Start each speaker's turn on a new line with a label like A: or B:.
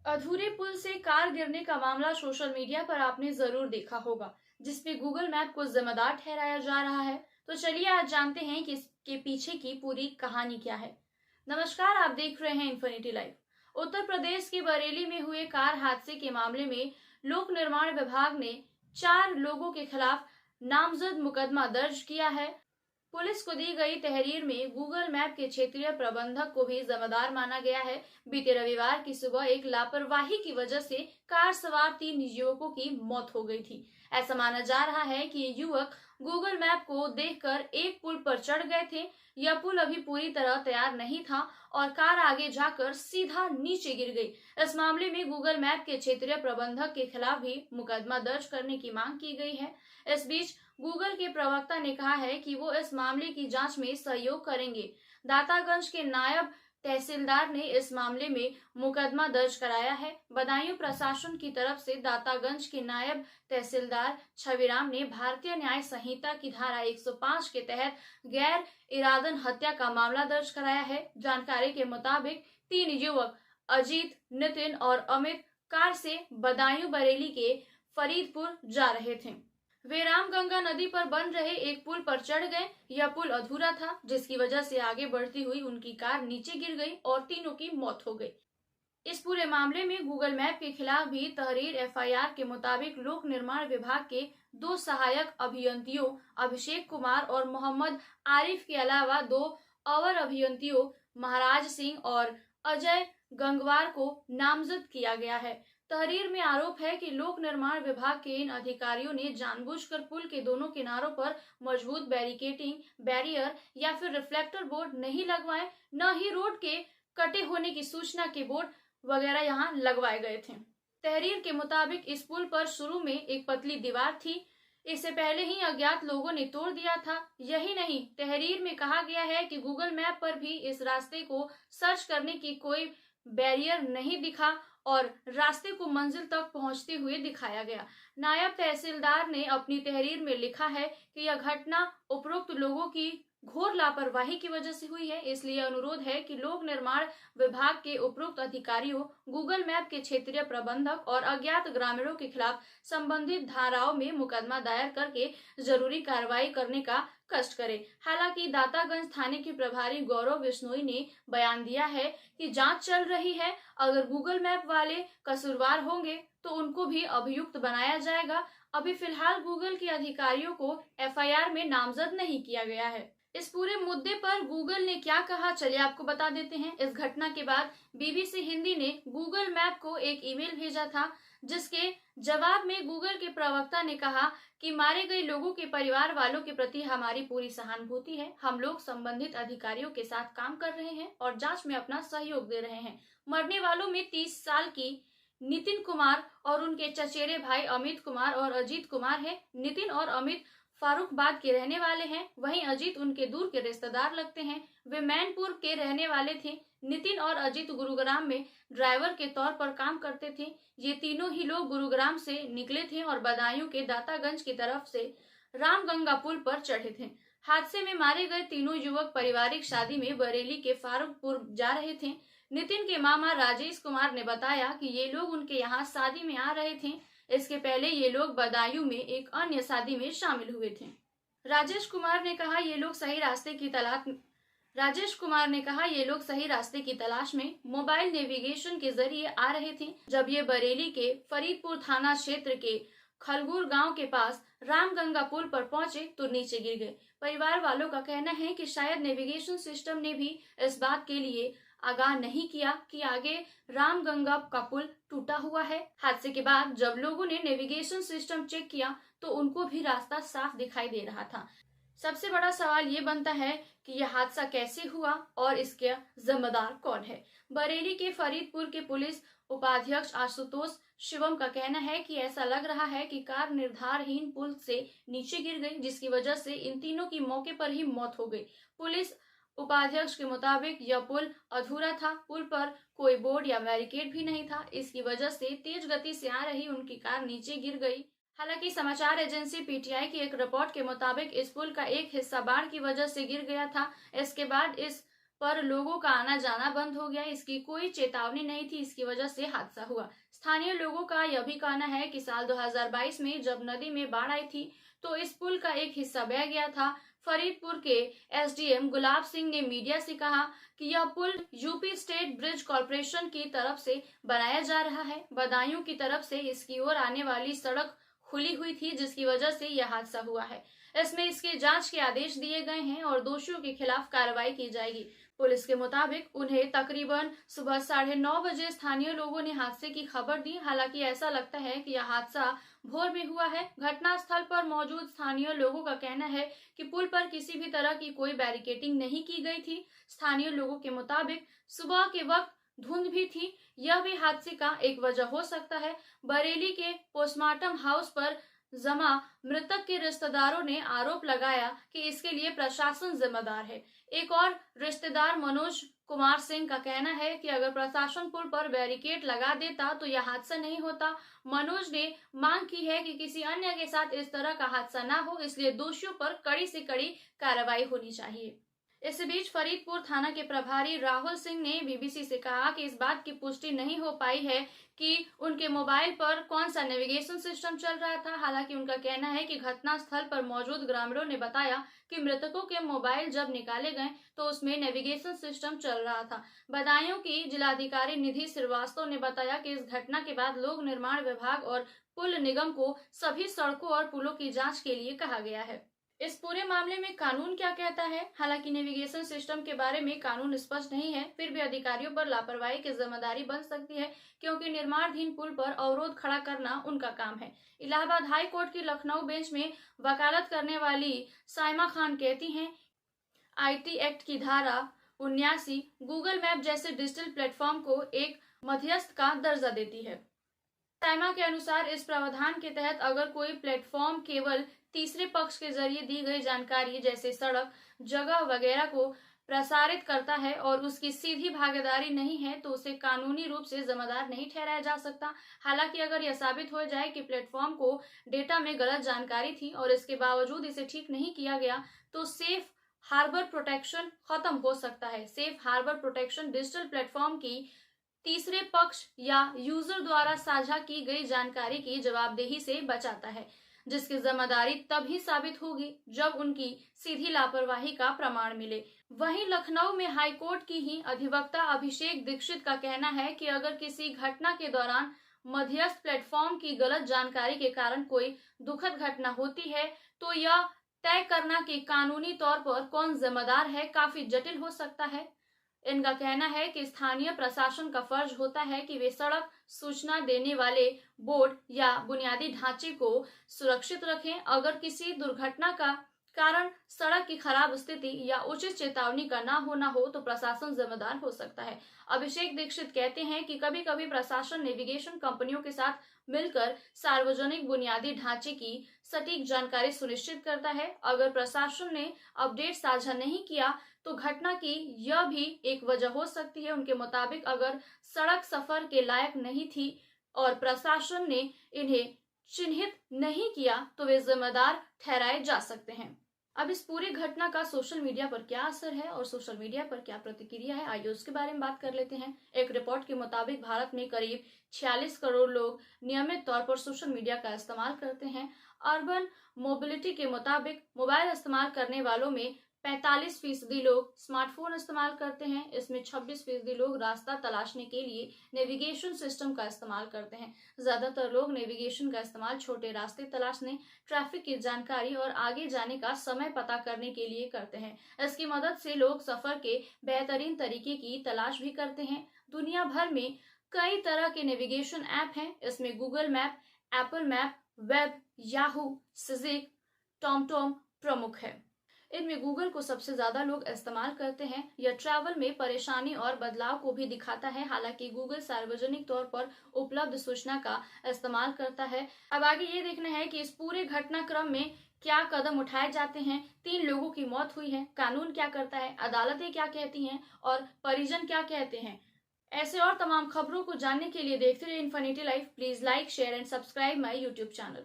A: अधूरे पुल से कार गिरने का मामला सोशल मीडिया पर आपने जरूर देखा होगा, जिसमें गूगल मैप को जिम्मेदार ठहराया जा रहा है। तो चलिए आज जानते हैं कि इसके पीछे की पूरी कहानी क्या है। नमस्कार, आप देख रहे हैं इन्फिनिटी लाइव। उत्तर प्रदेश के बरेली में हुए कार हादसे के मामले में लोक निर्माण विभाग ने 4 लोगों के खिलाफ नामजद मुकदमा दर्ज किया है। पुलिस को दी गई तहरीर में गूगल मैप के क्षेत्रीय प्रबंधक को भी जिम्मेदार माना गया है। बीते रविवार की सुबह एक लापरवाही की वजह से कार सवार 3 युवकों की मौत हो गई थी। ऐसा माना जा रहा है कि ये युवक गूगल मैप को देखकर एक पुल पर चढ़ गए थे। यह पुल अभी पूरी तरह तैयार नहीं था और कार आगे जाकर सीधा नीचे गिर गई। इस मामले में गूगल मैप के क्षेत्रीय प्रबंधक के खिलाफ भी मुकदमा दर्ज करने की मांग की गई है। इस बीच गूगल के प्रवक्ता ने कहा है कि वो इस मामले की जांच में सहयोग करेंगे। दातागंज के नायब तहसीलदार ने इस मामले में मुकदमा दर्ज कराया है। बदायूं प्रशासन की तरफ से दातागंज के नायब तहसीलदार छविराम ने भारतीय न्याय संहिता की धारा 105 के तहत गैर इरादन हत्या का मामला दर्ज कराया है। जानकारी के मुताबिक 3 युवक अजीत, नितिन और अमित कार से बदायूं बरेली के फरीदपुर जा रहे थे। वे रामगंगा नदी पर बन रहे एक पुल पर चढ़ गए। यह पुल अधूरा था, जिसकी वजह से आगे बढ़ती हुई उनकी कार नीचे गिर गई और तीनों की मौत हो गई। इस पूरे मामले में गूगल मैप के खिलाफ भी तहरीर एफआईआर के मुताबिक लोक निर्माण विभाग के 2 सहायक अभियंतियों अभिषेक कुमार और मोहम्मद आरिफ के अलावा 2 अवर अभियंतियों महाराज सिंह और अजय गंगवार को नामजद किया गया है। तहरीर में आरोप है कि लोक निर्माण विभाग के इन अधिकारियों ने जानबूझकर पुल के दोनों किनारों पर मजबूत बैरिकेटिंग बैरियर या फिर रिफ्लेक्टर बोर्ड नहीं लगवाए, न ही रोड के कटे होने की सूचना के बोर्ड वगैरह यहाँ लगवाए गए थे। तहरीर के मुताबिक इस पुल पर शुरू में एक पतली दीवार थी, इसे पहले ही अज्ञात लोगों ने तोड़ दिया था। यही नहीं, तहरीर में कहा गया है कि गूगल मैप पर भी इस रास्ते को सर्च करने की कोई बैरियर नहीं दिखा और रास्ते को मंजिल तक पहुंचते हुए दिखाया गया। नायब तहसीलदार ने अपनी तहरीर में लिखा है कि यह घटना उपरोक्त लोगों की घोर लापरवाही की वजह से हुई है। इसलिए अनुरोध है कि लोक निर्माण विभाग के उपरोक्त अधिकारियों, गूगल मैप के क्षेत्रीय प्रबंधक और अज्ञात ग्रामीणों के खिलाफ संबंधित धाराओं में मुकदमा दायर करके जरूरी कार्रवाई करने का कष्ट करे। हालांकि दातागंज थाने के प्रभारी गौरव बिश्नोई ने बयान दिया है कि जांच चल रही है। अगर गूगल मैप वाले कसूरवार होंगे तो उनको भी अभियुक्त बनाया जाएगा। अभी फिलहाल गूगल के अधिकारियों को एफआईआर में नामजद नहीं किया गया है। इस पूरे मुद्दे पर गूगल ने क्या कहा, चलिए आपको बता देते हैं। इस घटना के बाद बीबीसी हिंदी ने गूगल मैप को एक ईमेल भेजा था, जिसके जवाब में गूगल के प्रवक्ता ने कहा कि मारे गए लोगों के परिवार वालों के प्रति हमारी पूरी सहानुभूति है। हम लोग संबंधित अधिकारियों के साथ काम कर रहे हैं और जांच में अपना सहयोग दे रहे हैं। मरने वालों में 30 साल की नितिन कुमार और उनके चचेरे भाई अमित कुमार और अजीत कुमार है। नितिन और अमित फारूकबाद के रहने वाले हैं, वहीं अजीत उनके दूर के रिश्तेदार लगते हैं। वे मैनपुर के रहने वाले थे। नितिन और अजीत गुरुग्राम में ड्राइवर के तौर पर काम करते थे। ये तीनों ही लोग गुरुग्राम से निकले थे और बदायूं के दातागंज की तरफ से रामगंगा पुल पर चढ़े थे। हादसे में मारे गए तीनों युवक पारिवारिक शादी में बरेली के फारूकपुर जा रहे थे। नितिन के मामा राजेश कुमार ने बताया कि ये लोग उनके यहाँ शादी में आ रहे थे। इसके पहले ये लोग बदायूं में एक अन्य शादी में शामिल हुए थे। राजेश कुमार ने कहा ये लोग सही रास्ते की तलाश में मोबाइल नेविगेशन के जरिए आ रहे थे। जब ये बरेली के फरीदपुर थाना क्षेत्र के खलगुर गांव के पास रामगंगा पुल पर पहुंचे तो नीचे गिर गए। परिवार वालों का कहना है कि शायद नेविगेशन सिस्टम ने भी इस बात के लिए आगाह नहीं किया कि आगे रामगंगा का पुल टूटा हुआ है। हादसे के बाद जब लोगों ने नेविगेशन सिस्टम चेक किया तो उनको भी रास्ता साफ दिखाई दे रहा था। सबसे बड़ा सवाल ये बनता है कि यह हादसा कैसे हुआ और इसके जिम्मेदार कौन है। बरेली के फरीदपुर के पुलिस उपाध्यक्ष आशुतोष शिवम का कहना है कि ऐसा लग रहा है कि कार निर्धारहीन पुल से नीचे गिर गई, जिसकी वजह से इन तीनों की मौके पर ही मौत हो गई। पुलिस उपाध्यक्ष के मुताबिक यह पुल अधूरा था। पुल पर कोई बोर्ड या बैरिकेड भी नहीं था। इसकी वजह से तेज गति से आ रही उनकी कार नीचे गिर गई। हालांकि समाचार एजेंसी पीटीआई की एक रिपोर्ट के मुताबिक इस पुल का एक हिस्सा बाढ़ की वजह से गिर गया था। इसके बाद इस पर लोगों का आना जाना बंद हो गया। इसकी कोई चेतावनी नहीं थी, इसकी वजह से हादसा हुआ। स्थानीय लोगों का यह भी कहना है कि साल 2022 में जब नदी में बाढ़ आई थी तो इस पुल का एक हिस्सा बह गया था। फरीदपुर के एसडीएम गुलाब सिंह ने मीडिया से कहा कि यह पुल यूपी स्टेट ब्रिज कॉरपोरेशन की तरफ से बनाया जा रहा है। बदायूं की तरफ से इसकी ओर आने वाली सड़क खुली हुई थी, जिसकी वजह से यह हादसा हुआ है। इसमें इसके जांच के आदेश दिए गए हैं और दोषियों के खिलाफ कार्रवाई की जाएगी। पुलिस के मुताबिक उन्हें तकरीबन सुबह 9:30 बजे स्थानीय लोगों ने हादसे की खबर दी। हालांकि ऐसा लगता है कि यह हादसा भोर में हुआ है। घटनास्थल पर मौजूद स्थानीय लोगों का कहना है कि पुल पर किसी भी तरह की कोई बैरिकेडिंग नहीं की गई थी। स्थानीय लोगों के मुताबिक सुबह के वक्त धुंध भी थी, यह भी हादसे का एक वजह हो सकता है। बरेली के पोस्टमार्टम हाउस पर जमा मृतक के रिश्तेदारों ने आरोप लगाया कि इसके लिए प्रशासन जिम्मेदार है। एक और रिश्तेदार मनोज कुमार सिंह का कहना है कि अगर प्रशासन पुल पर बैरिकेड लगा देता तो यह हादसा नहीं होता। मनोज ने मांग की है कि किसी अन्य के साथ इस तरह का हादसा ना हो, इसलिए दोषियों पर कड़ी से कड़ी कार्रवाई होनी चाहिए। इस बीच फरीदपुर थाना के प्रभारी राहुल सिंह ने बीबीसी से कहा कि इस बात की पुष्टि नहीं हो पाई है कि उनके मोबाइल पर कौन सा नेविगेशन सिस्टम चल रहा था। हालांकि उनका कहना है कि घटनास्थल पर मौजूद ग्रामीणों ने बताया कि मृतकों के मोबाइल जब निकाले गए तो उसमें नेविगेशन सिस्टम चल रहा था। बदायूं की जिलाधिकारी निधि श्रीवास्तव ने बताया कि इस घटना के बाद लोक निर्माण विभाग और पुल निगम को सभी सड़कों और पुलों की जाँच के लिए कहा गया है। इस पूरे मामले में कानून क्या कहता है? हालांकि नेविगेशन सिस्टम के बारे में कानून स्पष्ट नहीं है, फिर भी अधिकारियों पर लापरवाही की जिम्मेदारी बन सकती है, क्योंकि निर्माणाधीन पुल पर अवरोध खड़ा करना उनका काम है। इलाहाबाद हाई कोर्ट की लखनऊ बेंच में वकालत करने वाली साइमा खान कहती हैं, आईटी एक्ट की धारा 79 गूगल मैप जैसे डिजिटल प्लेटफॉर्म को एक मध्यस्थ का दर्जा देती है। साइमा के अनुसार इस प्रावधान के तहत अगर कोई प्लेटफॉर्म केवल तीसरे पक्ष के जरिए दी गई जानकारी जैसे सड़क, जगह वगैरह को प्रसारित करता है और उसकी सीधी भागीदारी नहीं है तो उसे कानूनी रूप से जिम्मेदार नहीं ठहराया जा सकता। हालांकि अगर यह साबित हो जाए कि प्लेटफॉर्म को डेटा में गलत जानकारी थी और इसके बावजूद इसे ठीक नहीं किया गया तो सेफ हार्बर प्रोटेक्शन खत्म हो सकता है। Safe harbour protection digital platform की तीसरे पक्ष या यूजर द्वारा साझा की गई जानकारी की जवाबदेही से बचाता है, जिसकी जिम्मेदारी तभी साबित होगी जब उनकी सीधी लापरवाही का प्रमाण मिले। वहीं लखनऊ में हाईकोर्ट की ही अधिवक्ता अभिषेक दीक्षित का कहना है कि अगर किसी घटना के दौरान मध्यस्थ प्लेटफॉर्म की गलत जानकारी के कारण कोई दुखद घटना होती है तो यह तय करना कि कानूनी तौर पर कौन जिम्मेदार है काफी जटिल हो सकता है। इनका कहना है कि स्थानीय प्रशासन का फर्ज होता है कि वे सड़क सूचना देने वाले बोर्ड या बुनियादी ढांचे को सुरक्षित रखें। अगर किसी दुर्घटना का कारण सड़क की खराब स्थिति या उचित चेतावनी का ना होना हो तो प्रशासन जिम्मेदार हो सकता है। अभिषेक दीक्षित कहते हैं कि कभी कभी प्रशासन नेविगेशन कंपनियों के साथ मिलकर सार्वजनिक बुनियादी ढांचे की सटीक जानकारी सुनिश्चित करता है। अगर प्रशासन ने अपडेट साझा नहीं किया तो घटना की यह भी एक वजह हो सकती है। उनके मुताबिक अगर सड़क सफर के लायक नहीं थी और प्रशासन ने इन्हें चिन्हित नहीं किया तो वे जिम्मेदार ठहराए जा सकते हैं। अब इस पूरी घटना का सोशल मीडिया पर क्या असर है और सोशल मीडिया पर क्या प्रतिक्रिया है, आइए उसके बारे में बात कर लेते हैं। एक रिपोर्ट के मुताबिक भारत में करीब 46 करोड़ लोग नियमित तौर पर सोशल मीडिया का इस्तेमाल करते हैं। अर्बन मोबिलिटी के मुताबिक मोबाइल इस्तेमाल करने वालों में 45% लोग स्मार्टफोन इस्तेमाल करते हैं। इसमें 26% लोग रास्ता तलाशने के लिए नेविगेशन सिस्टम का इस्तेमाल करते हैं। ज्यादातर लोग नेविगेशन का इस्तेमाल छोटे रास्ते तलाशने, ट्रैफिक की जानकारी और आगे जाने का समय पता करने के लिए करते हैं। इसकी मदद से लोग सफर के बेहतरीन तरीके की तलाश भी करते हैं। दुनिया भर में कई तरह के नेविगेशन ऐप हैं। इसमें Google map, Apple map, web, Yahoo, Sygic, TomTom प्रमुख है। इनमें गूगल को सबसे ज्यादा लोग इस्तेमाल करते हैं। यह ट्रैवल में परेशानी और बदलाव को भी दिखाता है। हालांकि गूगल सार्वजनिक तौर पर उपलब्ध सूचना का इस्तेमाल करता है। अब आगे ये देखना है कि इस पूरे घटनाक्रम में क्या कदम उठाए जाते हैं। 3 लोगों की मौत हुई है, कानून क्या करता है, अदालतें क्या कहती हैं और परिजन क्या कहते हैं। ऐसे और तमाम खबरों को जानने के लिए देखते रहिए infinity live. Please like, share and subscribe my YouTube channel.